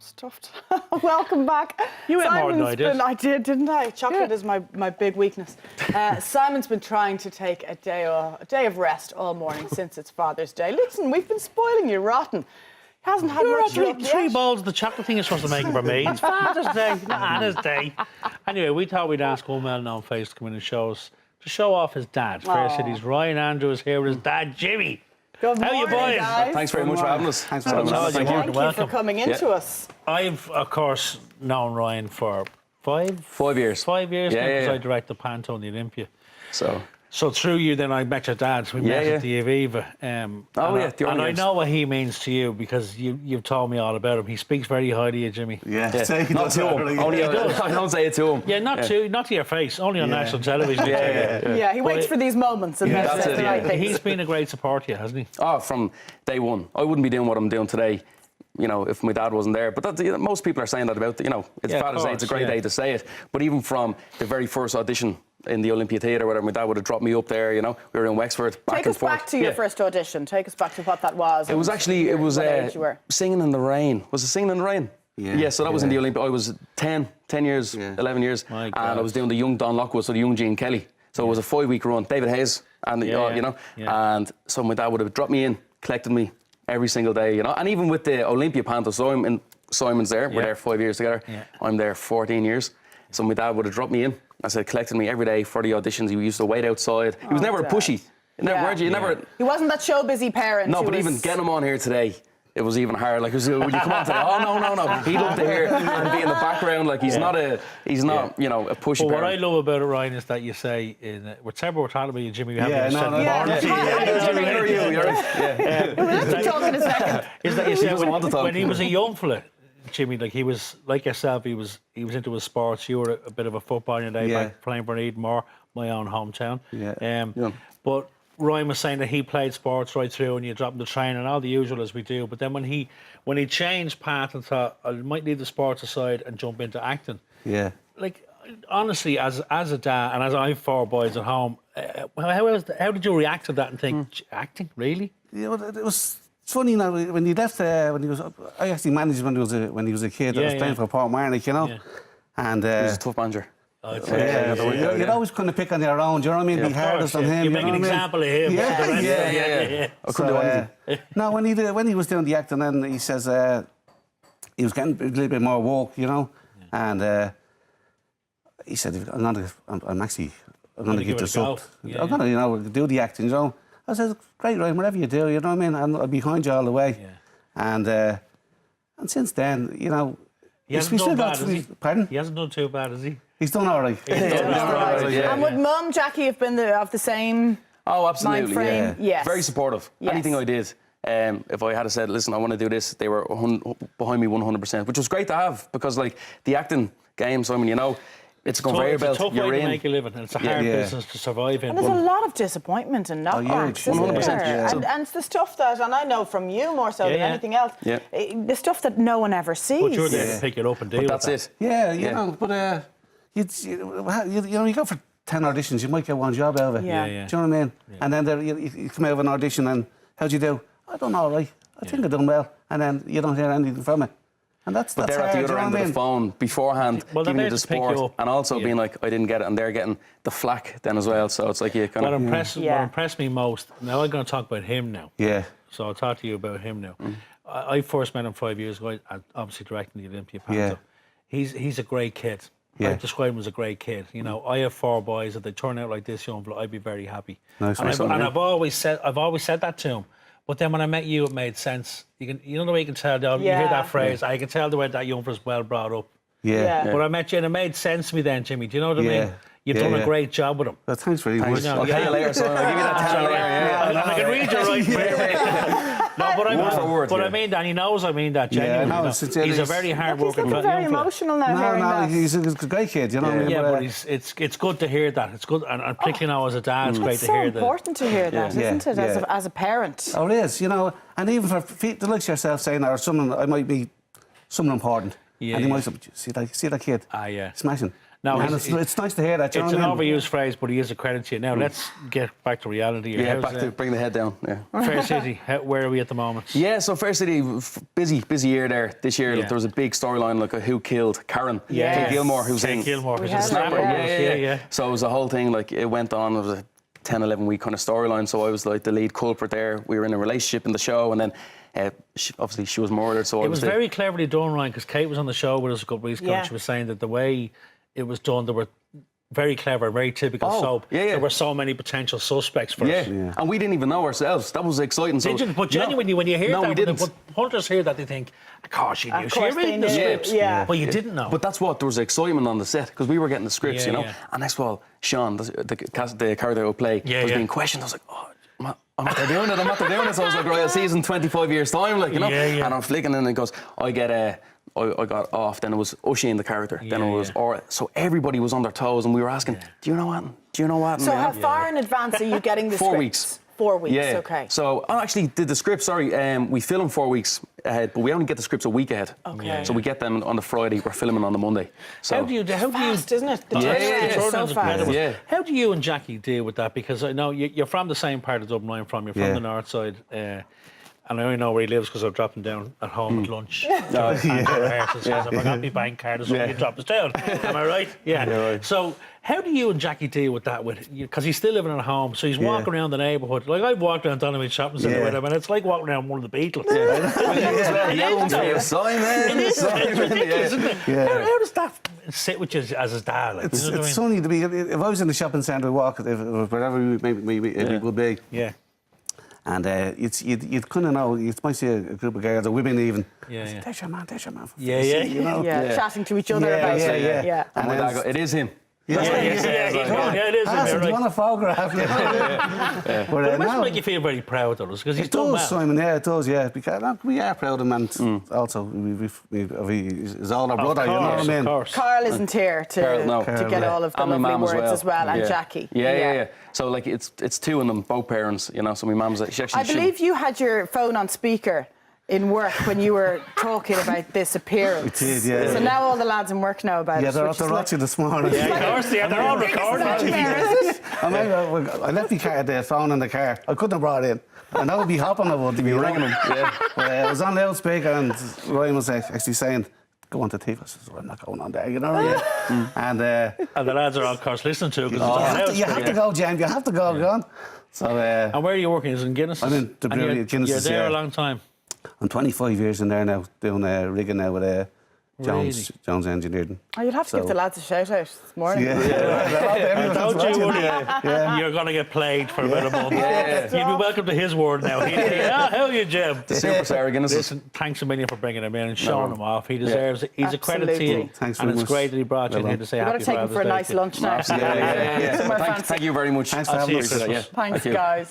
Stuffed. Welcome back. You ate more than I did. I did, didn't I? Chocolate is my big weakness. Simon's been trying to take a day of rest all morning since it's Father's Day. Listen, we've been spoiling you rotten. Hasn't had much luck yet. Three bowls of the chocolate thing is supposed to make it for me. It's Father's Day, not Anna's Day. Anyway, we thought we'd ask one well-known face to come in and to show off his dad. Fair City's Ryan Andrews here with his dad, Jimmy. Good morning, How you boys? guys. Thanks very much for having us. Thanks very much. Thank you for coming into us. I've, of course, known Ryan for 5 years. 5 years now, because yeah. I direct the Panto and the Olympia. So through you, then I met your dad. We met at the Aviva. the and I games. know what he means to you because you've told me all about him. He speaks very highly of Jimmy. not to him. I don't say it to him. Yeah, not to your face. Only on national television. Yeah, he waits for these moments and then says the right things. He's been a great support to you, hasn't he? Oh, from day one. I wouldn't be doing what I'm doing today, if my dad wasn't there. But most people are saying that about, it's Father's Day. It's a great day to say it. But even from the very first audition in the Olympia Theatre, whatever, my dad would have dropped me up there, we were in Wexford, Take us back to your first audition. Take us back to what that was. It was actually, Singing in the Rain. Was it Singing in the Rain? Yeah, so that was in the Olympia. I was 10 years, 11 years, and I was doing the young Don Lockwood, so the young Gene Kelly. So it was a 5-week run. David Hayes, and and so my dad would have dropped me in, collected me every single day, and even with the Olympia Panto, so I'm in Simon's there, we're there 5 years together, I'm there 14 years, so my dad would have dropped me in, I said, collected me every day for the auditions. He used to wait outside. He was never pushy. He wasn't that show busy parent. No, but even getting him on here today, it was even hard. Like, would you come on today? Oh, no. He'd love to hear and be in the background. Like, he's not a pushy parent. What I love about it, Ryan, is that you say, whatever we're talking about you, Jimmy, we haven't said Jimmy, how are you? You're right. We'll have to talk in a second. Is that you say, when he was a young fella, Jimmy, like he was like yourself, he was into his sports. You were a bit of a football in your day, back playing for Edenmore, my own hometown. But Ryan was saying that he played sports right through, and you dropped him to training and all the usual as we do. But then when he changed path and thought, I might leave the sports aside and jump into acting. Yeah. Like, honestly, as a dad and as I have 4 boys at home, how did you react to that and think, acting, really? Yeah, it was. It's funny now when he left. I actually managed when he was a kid. I was playing for Paul Marnick, and he was a tough manager. You'd always kind of pick on your own. Do you know what I mean? Be hardest on him. You make an example of him. Yeah. I couldn't do anything. No, when he was doing the acting, then he says he was getting a little bit more woke, and he said, "I'm gonna give this up. I'm gonna do the acting." I said, "Great, Ryan, whatever you do, you know what I mean? I'll be behind you all the way." And since then, he hasn't done bad, has he? Pardon? He hasn't done too bad, has he? He's done all right. And would Mum, Jackie, have been of the same absolutely, mind frame? Yes. Very supportive. Yes. Anything I did, if I had said, listen, I want to do this, they were behind me 100%, which was great to have, because like the acting game, Simon, it's a conveyor belt. It's a tough way to make a living, and it's a hard business to survive in. And there's a lot of disappointment and knockbacks, 100%. And it's the stuff that, and I know from you more so than anything else, the stuff that no one ever sees. But you're there to pick it up and deal with that's it. Yeah, but you go for 10 auditions, you might get one job out of it. Do you know what I mean? And then you come out of an audition and how'd you do? I done all right. I think I done well. And then you don't hear anything from it. And but they're at the other end of the phone beforehand, giving you the support, and also being like, I didn't get it, and they're getting the flack then as well. So it's like you kind of. What impressed me most. Now I'm going to talk about him now. Yeah. So I'll talk to you about him now. I first met him 5 years ago. Obviously directing the Olympia Panto. He's a great kid. I describe him as a great kid. I have 4 boys. If they turn out like this young, I'd be very happy. Nice. And I've always said that to him. But then when I met you, it made sense. You know the way you can tell. You hear that phrase. I can tell the way that young fella's well brought up. But I met you, and it made sense to me then, Jimmy. Do you know what I mean? You've done a great job with him. Well, thanks very much. I'll tell you later, son. I'll give you that 10 later. I can read you right. But I mean that. He knows I mean that genuinely. He's a very hard-working fella. He's very emotional now hearing that. He's a great kid, but it's good to hear that. It's good, and particularly now as a dad, it's great to hear that. It's so important to hear that, isn't it, as a parent? Oh, it is, and even for the likes of yourself saying, or someone, I might be someone important, and he might say, see that kid? Smashing. No, And it's nice to hear that. It's an overused phrase, but he is a credit to you. Now, let's get back to reality. Yeah, back to bring the head down. Yeah. Fair City, where are we at the moment? Yeah, so Fair City, busy year there. This year, there was a big storyline, like who killed Karen. Kate Gilmore, who's Kate Gilmore, who's a snapper. Yeah. So it was a whole thing, like it went on, it was a 10, 11 week kind of storyline. So I was like the lead culprit there. We were in a relationship in the show, and then obviously she was murdered. So it was very cleverly done, Ryan, because Kate was on the show with us a couple of weeks ago, and she was saying that the way it was done, there were very clever, very typical soap. There were so many potential suspects for us. Yeah, and we didn't even know ourselves. That was exciting. But genuinely, when you hear that, when hunters hear that, they think, of course she knew. She had written the scripts. But you didn't know. But that's what, there was excitement on the set, because we were getting the scripts, you know. And next of all, Sean, the character who played, was being questioned. I was like, I'm not doing it. So I was like, right, I'll see you in 25 years' time, like, you know. And I'm flicking, and it goes, I got off, then it was Oisin, the character, then it was Ora. So everybody was on their toes, and we were asking, do you know what? So how far in advance are you getting the 4 scripts? weeks. 4 weeks, Yeah. okay. So I actually did the script, we film 4 weeks ahead, but we only get the scripts a week ahead. Okay. So we get them on the Friday, we're filming on the Monday. So How do you Fast, isn't it? The turnaround is so fast. Yeah. How do you and Jackie deal with that? Because I know you're from the same part of Dublin I'm from. You're from the north side. And I only know where he lives because I've dropped him down at home at lunch. I forgot my bank card or something, you drop us down. Am I right? Yeah. Right. So how do you and Jackie deal with that? Because he's still living at home, so he's walking around the neighbourhood. Like I've walked around Donovan Shopping Centre with him, and it's like walking around one of the Beatles. It's ridiculous, isn't it? How does that sit with you as his dad? Like, it's funny to be. If I was in the shopping centre walking, wherever it would be. Yeah. And you'd kind of know, you might see a group of girls or women even. Yeah. There's your man. You know? Chatting to each other about it. Yeah. And my dad goes, it is him. It is him. Do you want a photograph? But it must make you feel very proud of us because he's done well. It does, Simon, it does, because we are proud of him, and also he's older brother, you know what I mean? Of course. Carl isn't here to get all of the lovely words as well, and Jackie. Yeah. So like it's two of them, both parents, you know. So my mum's I believe you had your phone on speaker in work when you were talking about this appearance. We did, yeah. So now all the lads in work know about it. Yeah, they're watching this morning. Yeah, of course, they're all recording. I left the phone in the car. I couldn't have brought it in. And I would be hopping, I would be ringing them. But I was on loudspeaker, and Ryan was actually saying, go on to TV. I said, I'm not going on there, you know. And the lads are, of course, listening to it. You have to go, James. You have to go, go on. So, and where are you working? Is it in Guinness? I'm in the brewery at Guinness. You're there a long time. I'm 25 years in there now, doing rigging now with Jones Engineering. Oh, you'll have to give the lads a shout out this morning. Don't you worry. You're going to get played for about a month. You'll be welcome to his word now. How are you, Jim? The superstar Guinness. Listen, thanks a million for bringing him in and showing him off. He deserves it. He's a credit to you. Thanks and it's great that he brought you in here to say happy Father's Day. We've got to take him for a nice lunch now. Thank you very much. Thanks for having us. Thanks, guys.